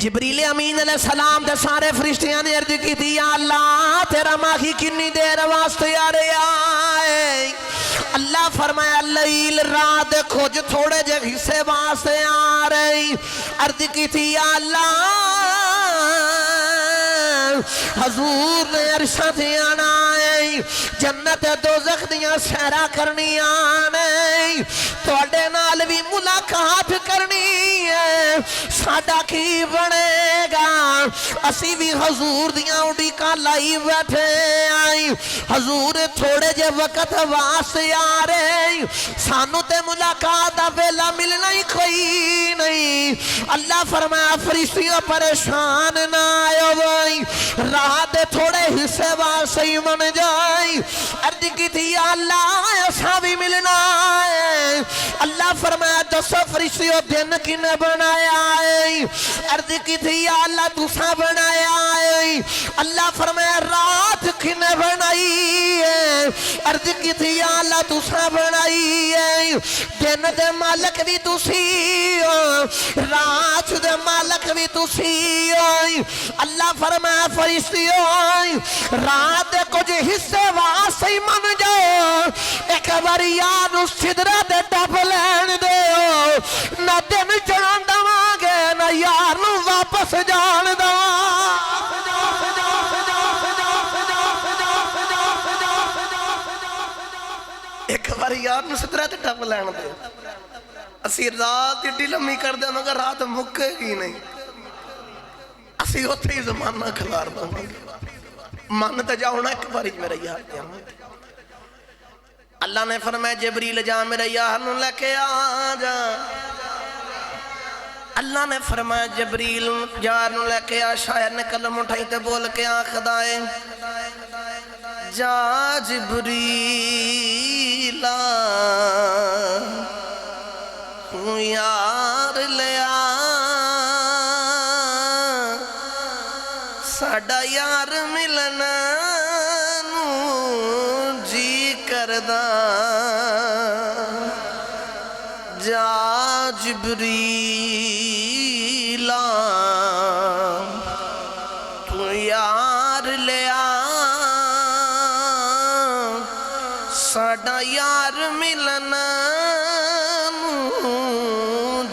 جبریل امین علیہ السلام دے سارے فرشتیاں نے عرض کی تھی یا اللہ تیرا ماہی کنی دیر واسطے آ رہا ہے؟ اللہ فرمایا اللیل رات دیکھو جو تھوڑے جے حصے واسطے آ رہی. عرض کی تھی یا اللہ حضور نے عرشہ تے آنا ہے, جنت دوزخ دیاں سیرہ کرنی آنے, توڑے نال بھی ملاقات کرنی ہے, ساڑا کی بنے گا؟ اسی بھی حضور دیاں اڑی کا لائی بیٹھے آئی, حضور تھوڑے جے وقت واسطے آ رہے, سانو تے ملاقات ویلا ملنا ہی کوئی نہیں. اللہ فرمایا فرشتیوں پریشان نہ آئے ہوئی, رات تھوڑے حصے واسطے ہی من جائی. عرض کی تھی یا اللہ ایسا بھی ملنا ہے؟ اللہ فرمایا دسو فرشتیوں دن کنے بنایا ہے؟ عرض کی تھی یا اللہ دوسرا بنایا ہے. اللہ فرمایا رات کنے بنائی ہے؟ عرض کی تھی یا اللہ دوسرا بنائی ہے. دن دے مالک بھی تسی ہو, رات دے مالک بھی تسی ہو. اللہ فرمایا فرشتیوں رات دے کچھ حصے واسطے ہی من جاؤ, ایک باری یاد اس صدرہ دے ٹپ لین دے ہو, نہ دن جان دوانگے نہ یار نو واپس جان ایک باری یار نو صدرہ دے ٹپ لین دے. اسی رات ایڈی لمحی کر دے مگر رات مکے گی نہیں, اسی ہوتے ہی زمانہ کھلار دوں گے مان تے جاؤنا ایک باری میرا یار جانا. اللہ نے فرمایا جبریل جا میرے یار نو لے کے آ جا. اللہ نے فرمایا جبریل یار نو لے کے آ. شاید نے کلم اٹھائی تے بول کے آ خدائے جا جبریل یار لیا ساڑا یار ملنا نو جی کردہ. جا جبریل تو یار لیا ساڑا یار ملنا نو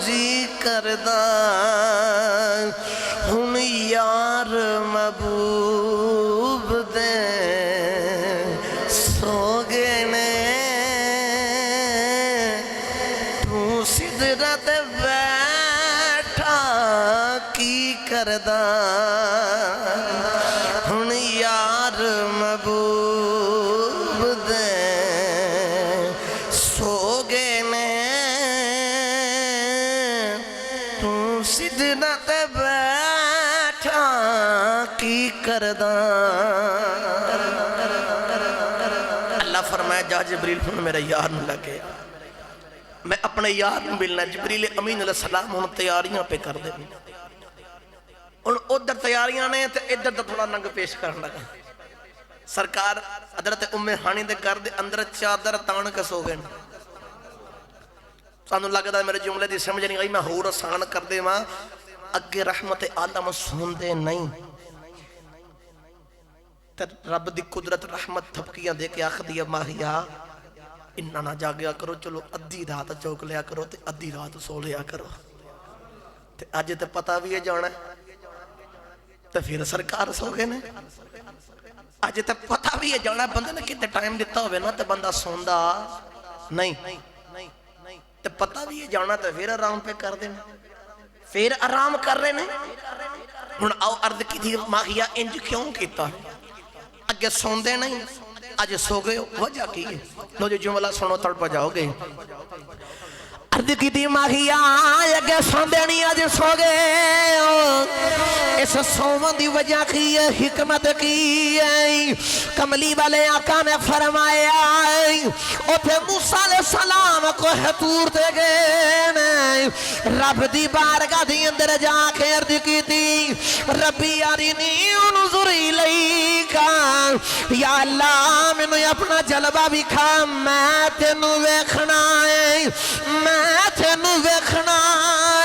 جی کردہ. ہن یار محبوب دے سو گئے نے, تو صدرت بیٹھا کی کردہ. ہن یار محبوب دے سو گئے نے, تو صدرت بیٹھا کی کردہ. اللہ فرمایا جا جبریل پھر میرے یار نو لگے, میں اپنے یار نو ملنا. جبریل امین علیہ السلام ہوں تیاریاں پہ کر دے. ان ادھر تیاریاں نے تے ادھر دا تھوڑا ننگ پیش کرنا لگا. سرکار حضرت ام ہانی دے گھر دے اندر چادر تان کے سو گئے. سانو لگدا میرے جملے دی سمجھ نہیں آئی, میں ہور آسان کر دے ماں اگے رحمت عالم سن دے نہیں. رب دی قدرت رحمت تھپکیاں دے کے آخ دیا ماہیا انہا نہ جاگیا کرو, چلو ادھی رات چوک لیا کرو تے ادھی رات سو لیا کرو. تے آج تے پتہ بھی ہے جانا تے پھر سرکار سو گئے نے. آج تے پتہ بھی ہے جانا بندے نے کتے ٹائم دیتا ہوئے نا تے بندہ سوندا نہیں, تے پتہ بھی ہے جانا تے پھر آرام پہ کر دینا, پھر آرام کر رہے نے. ہن آؤ عرض کی تھی ماہیا انج کیوں کیتا ہے؟ اگے سوندے نہیں آج سو گئے, وجہ کی ہے؟ لو جو جملہ سنو تڑپا جاؤ گے. عرض کی تھی ماہیا اگے سوندے نہیں آج سو گئے, اس سومن دی وجہ کی ہے, حکمت کی ہے. کملی والے آقا نے فرمایا اوتھے موسیٰ علیہ السلام کو حتور دے گئے, رب دی بارگاہ دی اندر جا کے عرض کی تھی ربی ارنی انظر الیکا, یا اللہ میں نے اپنا جلوہ بکھا, میں تینوں ویکھنا ہے, میں تینوں ویکھنا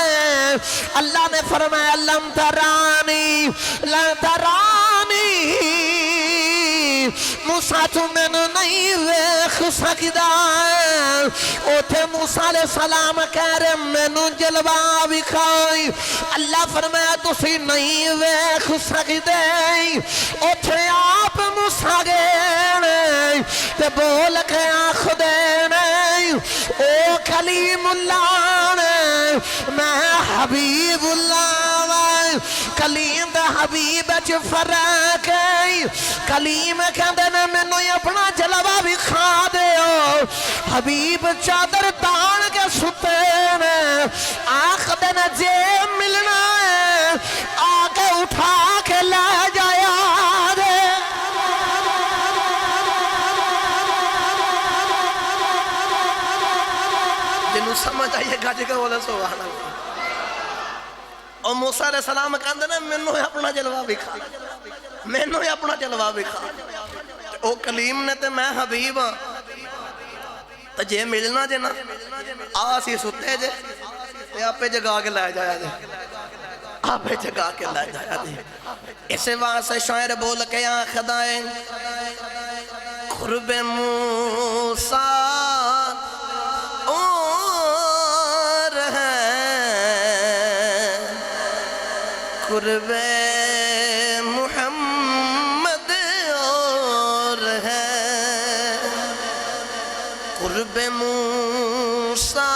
ہے. اللہ نے فرمایا لم ترانی لن ترانی موسیٰ تو میں نے نہیں ویکھ سکدا اوتھے موسیٰ علیہ السلام کہہ رہے میں نے جلوہ وکھائی اللہ فرمایا تسی نہیں ویکھ سکدے اوتھے آپ موسیٰ گئے تے بول کے آخ دینے او کلیم اللہ نے میں حبیب اللہ کلیم دے حبیب اچ فرق ہے کلیم کہندے نے مینوں اپنا جلوہ بھی کھا دیو حبیب چادر تان کے ستے نے آخ دن جے ملنا ہے آگے اٹھا کے لے جایا دے جنہوں سمجھ آئیے گا جگہ بولے سبحان اللہ اور موسیٰ علیہ السلام کہندے نے مینوں اپنا جلوہ بھی کھا مینوں اپنا جلوہ بھی کھا او کلیم نے تے میں حبیب ہاں تو جے ملنا جے نا آسی ستے جے تے آپے جگا کے لائے جایا جے آپے جگا کے لائے جایا جے اسے واسے شاعر بول کے آخدائیں قرب موسیٰ اور ہے قرب محمد اور ہے قرب موسیٰ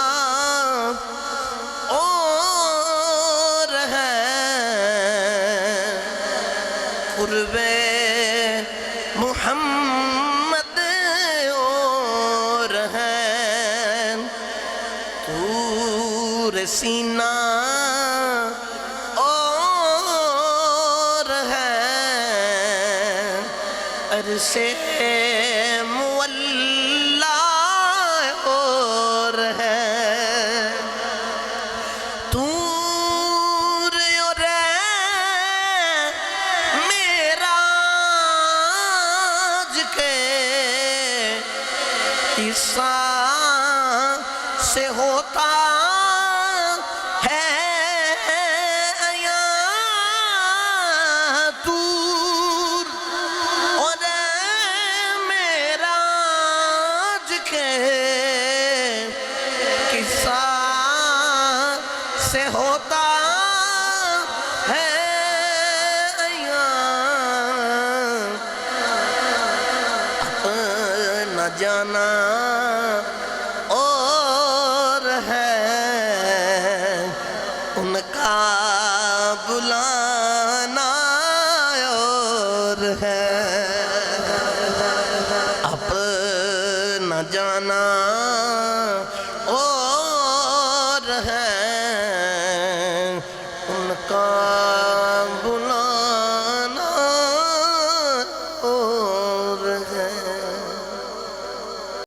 اور ہے قرب محمد اور ہے طور سینہ عرش مولا اور ہے طور اور معراج کے قصہ سے ہوتا سے ہوتا ہے اپنا جانا اور ہے ان کا بلانا اور ہے اپنا جانا اور ہے